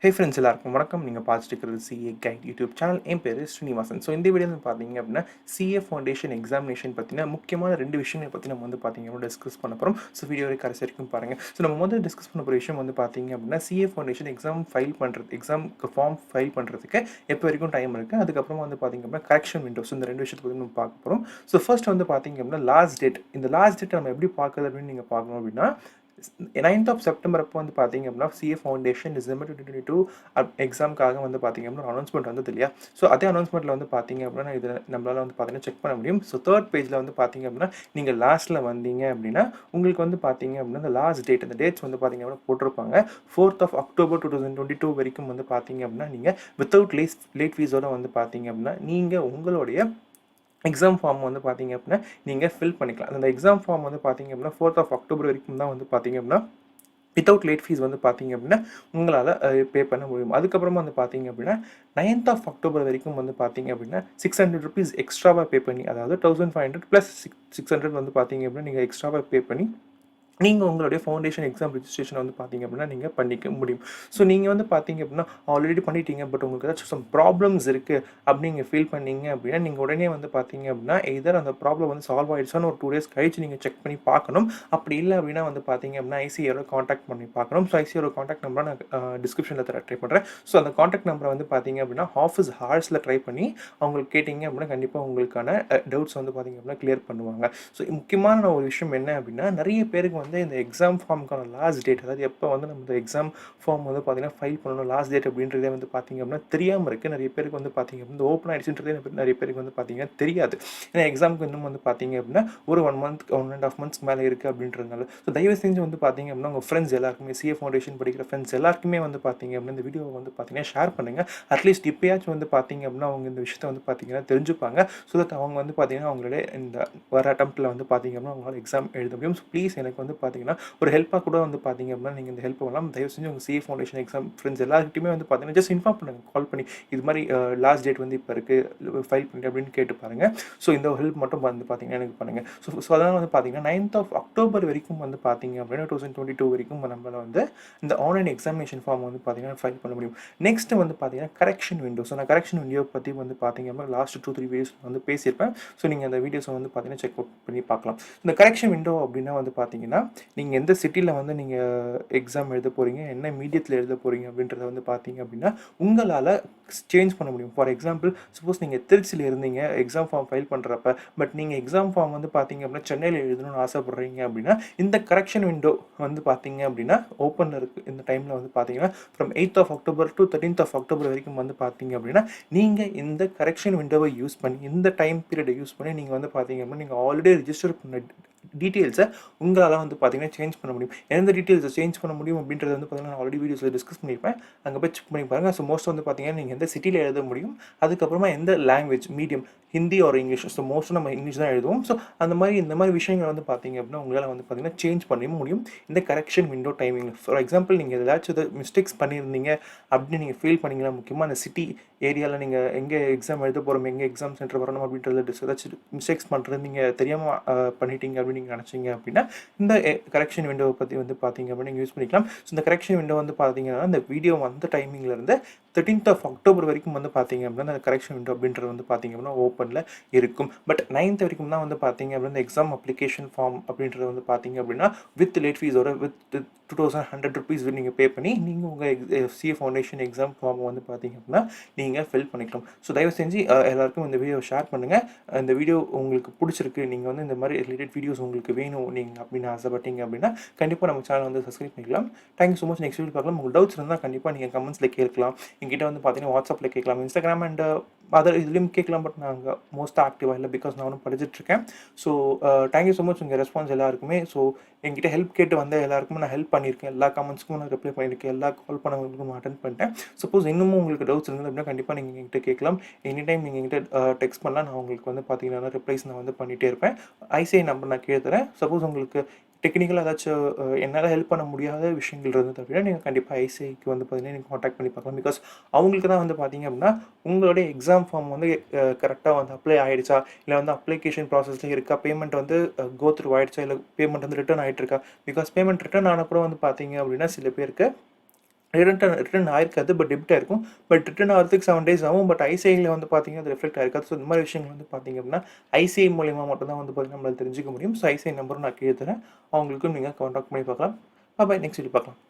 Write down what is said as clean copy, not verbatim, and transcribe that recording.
Hey friends எல்லாருக்கும் வணக்கம். நீங்கள் பார்த்துட்டு இருக்கிறது சிஏ கைட் யூடியூப் சேனல். என் பேர் ஸ்ரீனிவாசன். ஸோ இந்த வீடியோவில் பார்த்தீங்க அப்படின்னா சிஏ ஃபவுண்டேஷன் எக்ஸாமினேஷன் பற்றின முக்கியமான 2 விஷயங்களை பற்றி நம்ம பார்த்தீங்க அப்படின்னா டிஸ்கஸ் பண்ண போகிறோம். ஸோ வீடியோ கடைசி வரைக்கும் பாருங்கள். ஸோ நம்ம டிஸ்கஸ் பண்ண போகிற விஷயம் பார்த்தீங்க அப்படின்னா சிஏ ஃபவுண்டேஷன் எக்ஸாமுக்கு ஃபார்ம் ஃபைல் பண்ணுறதுக்கு எப்போ வரைக்கும் டைம் இருக்குது, அதுக்கப்புறமா பார்த்தீங்க அப்படின்னா கரெக்ஷன் விண்டோஸ், இந்த 2 விஷயத்தை பற்றி நம்ம பார்க்க போகிறோம். ஸோ ஃபர்ஸ்ட் பார்த்தீங்க அப்படின்னா லாஸ்ட் டேட். இந்த லாஸ்ட் டேட் நம்ம எப்படி பார்க்குறது அப்படின்னு நீங்கள் பார்க்கணும் அப்படின்னா 9th ஆஃப் செப்டம்பர் அப்போ பார்த்தீங்க அப்படின்னா சிஏ ஃபவுண்டேஷன் டிசம்பர் 2022 எக்ஸாமுக்காக பார்த்தீங்க அப்படின்னா அனௌன்ஸ்மெண்ட் வந்தது இல்லையா? ஸோ அதே அனௌன்ஸ்மெண்ட்டில் பார்த்தீங்க அப்படின்னா இது நம்மளால் பார்த்தீங்கன்னா செக் பண்ண முடியும். ஸோ தேர்ட் பேஜில் பார்த்தீங்க அப்படின்னா நீங்கள் லாஸ்ட்டில் வந்தீங்க அப்படின்னா உங்களுக்கு பார்த்தீங்க அப்படின்னா இந்த லாஸ்ட் டேட், அந்த டேட்ஸ் பார்த்தீங்க அப்படின்னா போட்டிருப்பாங்க. 4th ஆஃப் அக்டோபர் 2022 வரைக்கும் பார்த்தீங்க அப்படின்னா நீங்கள் வித்தவுட் லேட் ஃபீஸோட பார்த்தீங்க அப்படின்னா நீங்கள் உங்களுடைய எக்ஸாம் ஃபார்ம் பார்த்தீங்க அப்படின்னா நீங்கள் ஃபில் பண்ணிக்கலாம். அந்த எக்ஸாம் ஃபார்ம் பார்த்தீங்க அப்படின்னா 4th ஆஃப் அக்டோபர் வரைக்கும் தான் பார்த்தீங்க அப்படின்னா வித்தவுட் லேட் ஃபீஸ் பார்த்தீங்க அப்படின்னா உங்களால் பே பண்ண முடியும். அதுக்கப்புறமா பார்த்தீங்க அப்படின்னா 9th ஆஃப் அக்டோபர் வரைக்கும் பார்த்தீங்க அப்படின்னா 600 ருபீஸ் எக்ஸ்ட்ராவாக பே பண்ணி, அதாவது 1500 ப்ளஸ் 600 பார்த்தீங்க அப்படின்னா நீங்கள் எக்ஸ்ட்ராவாக பே பண்ணி நீங்கள் உங்களுடைய ஃபவுண்டேஷன் எக்ஸாம் ரிஜிஸ்ட்ரேஷன் பார்த்தீங்க அப்படின்னா நீங்கள் பண்ணிக்க முடியும். ஸோ நீங்கள் பார்த்தீங்க அப்படின்னா ஆல்ரெடி பண்ணிட்டீங்க, பட் உங்களுக்கு ஏதாச்சும் சம் ப்ராப்ளம்ஸ் இருக்குது அப்படி நீங்கள் ஃபீல் பண்ணீங்க அப்படின்னா நீங்கள் உடனே பார்த்தீங்க அப்படின்னா எதர் அந்த ப்ராப்ளம் சால்வ் ஆகிடுச்சான்னு ஒரு 2 days கழிச்சு நீங்கள் செக் பண்ணி பார்க்கணும். அப்படி இல்லை அப்படின்னா பார்த்தீங்க அப்படின்னா ஐசிஐயோட காண்டாக்ட் பண்ணி பார்க்கணும். ஸோ ஐசிஐயோட காண்டாக்ட் நம்பரை நான் டிஸ்கிரிப்ஷனில் ட்ரை பண்ணுறேன். ஸோ அந்த காண்டாக்ட் நம்பரை பார்த்தீங்க அப்படின்னா ஆஃபீஸ் ஹார்ஸில் ட்ரை பண்ணி அவங்களுக்கு கேட்டிங்க அப்படின்னா கண்டிப்பாக உங்களுக்கான டவுட்ஸ் பார்த்தீங்க அப்படின்னா கிளியர் பண்ணுவாங்க. ஸோ முக்கியமான ஒரு விஷயம் என்ன அப்படின்னா நிறைய பேருக்கு இந்த எக்ஸாம் ஃபார்முக்கான லாஸ்ட் டேட், அதாவது எப்போ நம்ம இந்த எக்ஸாம் ஃபார்ம் பார்த்தீங்கன்னா ஃபைல் பண்ணணும் லாஸ்ட் டேட் அப்படின்றதே பார்த்தீங்க அப்படின்னா தெரியாமல் இருக்குது. நிறைய பேருக்கு பார்த்தீங்க அப்படின்னா ஓப்பன் ஆகிடுச்சுன்றதே நிறைய பேருக்கு பார்த்தீங்கன்னா தெரியாது. ஏன்னா எக்ஸாமுக்கு இன்னும் பார்த்தீங்க அப்படின்னா ஒரு 1 month 1.5 months மேலே இருக்குது அப்படின்றதுனால. ஸோ தயவு செஞ்சு பார்த்தீங்க அப்படின்னா உங்கள் ஃப்ரெண்ட்ஸ் எல்லாருக்குமே, சிஏ ஃபவுண்டேஷன் படிக்கிற ஃப்ரெண்ட்ஸ் எல்லாருக்குமே பார்த்தீங்க அப்படின்னா இந்த வீடியோவை பார்த்தீங்கன்னா ஷேர் பண்ணுங்கள். அட்லீஸ்ட் இப்போயாச்சும் பார்த்தீங்க அப்படின்னா அவங்க இந்த விஷயத்தை பார்த்தீங்கன்னா தெரிஞ்சுப்பாங்க. ஸோ தட் அவங்க பார்த்தீங்கன்னா அவங்களுடைய இந்த வர அட்டம்ப்டில் பார்த்தீங்க அப்படின்னா அவங்களால எக்ஸாம் எழுத முடியும். ஸோ ப்ளீஸ் எனக்கு பார்த்தீங்கன்னா ஒரு ஹெல்ப்பாக கூட பார்த்தீங்க அப்படின்னா நீங்கள் இந்த ஹெல்ப் பண்ணலாம். தயவு செஞ்சு உங்கள் சிஏ ஃபவுண்டேஷன் எக்ஸாம் ஃப்ரெண்ட்ஸ் எல்லாருக்கிட்டையுமே பார்த்தீங்கன்னா ஜஸ்ட் இன்ஃபார்ம் பண்ணுங்கள், கால் பண்ணி இது மாதிரி லாஸ்ட் டேட் இப்போ இருக்குது ஃபைல் பண்ணி அப்படின்னு கேட்டு பாருங்கள். ஸோ இந்த ஹெல்ப் மட்டும் பார்த்தீங்கன்னா எனக்கு பண்ணுங்கள். ஸோ அதனால் பார்த்தீங்கன்னா 9th ஆஃப் அக்டோபர் வரைக்கும் பார்த்தீங்க அப்படின்னா 2022 வரைக்கும் நம்மளால் இந்த ஆன்லைன் எக்ஸாமினேஷன் ஃபார்ம் பார்த்தீங்கன்னா ஃபைல் பண்ண முடியும். நெக்ஸ்ட் பார்த்தீங்கன்னா கரெக்ஷன் விண்டோ. ஸோ நான் கரெக்ஷன் விண்டோ பற்றி பார்த்தீங்க அப்படின்னா லாஸ்ட் 2-3 வீடியோஸ் பேசியிருப்பேன். ஸோ நீங்கள் அந்த வீடியோஸை பார்த்தீங்கன்னா செக் அவுட் பண்ணி பார்க்கலாம். இந்த கரெக்ஷன் விண்டோ அப்படின்னா பார்த்தீங்கன்னா நீங்கள் எந்த சிட்டியில் நீங்கள் எக்ஸாம் எழுத போகிறீங்க, என்ன மீடியத்தில் எழுத போகிறீங்க அப்படின்றத பார்த்தீங்க அப்படின்னா உங்களால் சேஞ்ச் பண்ண முடியும். ஃபார் எக்ஸாம்பிள், சப்போஸ் நீங்கள் திருச்சியில் இருந்தீங்க எக்ஸாம் ஃபார்ம் ஃபைல் பண்ணுறப்ப, பட் நீங்கள் எக்ஸாம் ஃபார்ம் பார்த்தீங்க அப்படின்னா சென்னையில் எழுதணும்னு ஆசைப்படுறீங்க அப்படின்னா இந்த கரெக்ஷன் விண்டோ பார்த்தீங்க அப்படின்னா ஓப்பனில் இருக்குது. இந்த டைமில் பார்த்தீங்கன்னா from 8th of October to 13th of October வரைக்கும் பார்த்தீங்க அப்படின்னா நீங்கள் இந்த கரெக்ஷன் விண்டோவை யூஸ் பண்ணி, இந்த டைம் பீரியடை யூஸ் பண்ணி நீங்கள் பார்த்தீங்க அப்படின்னா நீங்கள் ஆல்ரெடி ரிஜிஸ்டர் பண்ண டீட்டெயில்ஸை உங்களால் பார்த்தீங்கன்னா சேஞ்ச் பண்ண முடியும். எந்த டீட்டெயில்ஸை சேஞ்ச் பண்ண முடியும் அப்படின்றது பார்த்தீங்கன்னா நான் ஆல்ரெடி வீடியோஸில் டிஸ்கஸ் பண்ணியிருப்பேன். அங்கே போய் செக் பண்ணி பாருங்கள். ஸோ மோஸ்ட் பார்த்தீங்கன்னா நீங்கள் எந்த சிட்டியில் எழுத முடியும், அதுக்கப்புறமா எந்த language medium, Hindi R English. So most நம்ம இங்கிலீஷ் தான் எழுதுவோம். ஸோ இந்த மாதிரி விஷயங்கள் பார்த்தீங்க அப்படின்னா உங்களால் பார்த்தீங்கன்னா சேஞ்ச் பண்ண முடியும் இந்த கரெக்ஷன் விண்டோ டைமிங்கில். ஃபார் எக்ஸாம்பிள், நீங்கள் ஏதாச்சும் மிஸ்டேக்ஸ் பண்ணியிருந்தீங்க அப்படின்னு நீங்கள் ஃபீல் பண்ணிங்கன்னா, முக்கியமாக அந்த சிட்டி ஏரியாவில் நீங்கள் எங்கே எக்ஸாம் எழுத போகிறோம், எங்கே எக்ஸாம் சென்டர் வரணும் அப்படின்றத ஏதாச்சும் மிஸ்டேக்ஸ் பண்ணுறது நீங்கள் தெரியாமல் பண்ணிட்டீங்க அப்படின்னு நீங்கள் நினச்சிங்க அப்படின்னா இந்த கரெக்ஷன் விண்டோவை பற்றி பார்த்தீங்க அப்படின்னு நீங்கள் யூஸ் பண்ணிக்கலாம். ஸோ இந்த கரெக்ஷன் விண்டோ பார்த்தீங்கன்னா இந்த வீடியோ டைமிங்லேருந்து 13th ஆஃப் அக்டோபர் வரைக்கும் பார்த்தீங்க அப்படின்னா அந்த கரெக்ஷன் விண்டோ அப்படின்றது பார்த்தீங்க அப்படின்னா ஓப்பனில் இருக்கும். பட் 9th வரைக்கும் தான் பார்த்தீங்க அப்படின்னா எக்ஸாம் அப்ளிகேஷன் ஃபார்ம் அப்படின்றது பார்த்தீங்க அப்படின்னா வித் லேட் ஃபீஸோட வித் 2100 ருபீஸ் நீங்கள் பே பண்ணி நீங்கள் உங்கள் சிஏ ஃபவுண்டேஷன் எக்ஸாம் ஃபார்ம் பார்த்தீங்க அப்படின்னா நீங்கள் ஃபில் பண்ணிக்கலாம். ஸோ தயவு செஞ்சு எல்லாருக்கும் இந்த வீடியோ ஷேர் பண்ணுங்கள். இந்த வீடியோ உங்களுக்கு பிடிச்சிருக்கு, நீங்கள் இந்த மாதிரி ரிலேட்டட் வீடியோஸ் உங்களுக்கு வேணும் நீங்கள் அப்படின்னு ஆசைப்பட்டீங்க அப்படின்னா கண்டிப்பாக நம்ம சேனல் சப்ஸ்கிரைப் பண்ணிக்கலாம். Thank you so much. Next video பார்க்கலாம். உங்களுக்கு டவுட்ஸ் இருந்தால் கண்டிப்பாக நீங்கள் கமெண்ட்ஸில் கேட்கலாம். எங்கிட்ட பார்த்தீங்கன்னா வாட்ஸ்அப்பில் கேட்கலாம், இன்ஸ்டாகிராம் அண்ட் அதர் இதுலேயும் கேட்கலாம். பட் நாங்கள் மோஸ்ட்டாக ஆக்டிவாக இல்லை, பிகாஸ் நான் படிச்சுட்ருக்கேன். ஸோ தேங்க்யூ ஸோ மச் உங்கள் ரெஸ்பான்ஸ் எல்லாருக்குமே. ஸோ என்கிட்ட ஹெல்ப் கேட்டு வந்த எல்லாருக்குமே நான் ஹெல்ப் பண்ணியிருக்கேன். எல்லா கமெண்ட்ஸ்க்கும் நான் ரிப்ளை பண்ணியிருக்கேன். எல்லா கால் பண்ணவங்களுக்கும் நான் அட்டென்ட் பண்ணிட்டேன். சப்போஸ் இன்னமும் உங்களுக்கு டவுட்ஸ் இருந்தது அப்படின்னா கண்டிப்பாக நீங்கள் எங்கிட்ட கேட்கலாம். எனி டைம் நீங்கள் எங்கிட்ட டெக்ஸ்ட் பண்ணலாம். நான் உங்களுக்கு பார்த்தீங்கன்னா ரிப்ளைஸ் நான் பண்ணிகிட்டே இருப்பேன். ஐசிஐ நம்பர் நான் கேட்குறேன். சப்போஸ் உங்களுக்கு டெக்னிக்கலாக ஏதாச்சும் என்னால் ஹெல்ப் பண்ண முடியாத விஷயங்கள் இருந்தது அப்படின்னா நீங்கள் கண்டிப்பாக ஐசிஐக்கு பார்த்தீங்கன்னா நீங்கள் காண்டாக்ட் பண்ணி பார்க்கலாம். பிகாஸ் அவங்களுக்கு தான் பார்த்தீங்க அப்படின்னா உங்களுடைய எக்ஸாம் ஃபார்ம் கரெக்டாக அப்ளை ஆகிடுச்சா, இல்லை அப்ளிகேஷன் ப்ராசஸில் இருக்கா, பேமெண்ட் கோ த்ரூ ஆகிடுச்சா, இல்லை பேமெண்ட் ரிட்டர்ன் ஆகிட்டு இருக்கா. பிகாஸ் பேமெண்ட் ரிட்டர்ன் ஆன கூட பார்த்தீங்க அப்படின்னா சில பேருக்கு ரிட்டர்ன் ஆயிருக்காது, பட் டெபிட் ஆயிருக்கும். பட் ரிட்டர்ன் ஆகிறதுக்கு 7 டேஸ் ஆகும். பட் ஐசிஐல வந்து பார்த்தீங்கன்னா, அது ரிஃப்ளெக்ட் ஆயிருக்காது. ஸோ இந்த மாதிரி விஷயங்கள் வந்து பார்த்தீங்க அப்படின்னா, ஐசிஐ மூலியமா மட்டும் தான் வந்து பார்த்தீங்கன்னா நம்மளால தெரிஞ்சுக்க முடியும். ஸோ ஐசிஐ நம்பரும் நான் கீழ தரேன். அவங்களுக்கும் நீங்க கான்டாக்ட் பண்ணி பார்க்கலாம். பாய். நெக்ஸ்ட் வீடியோ பார்க்கலாம்.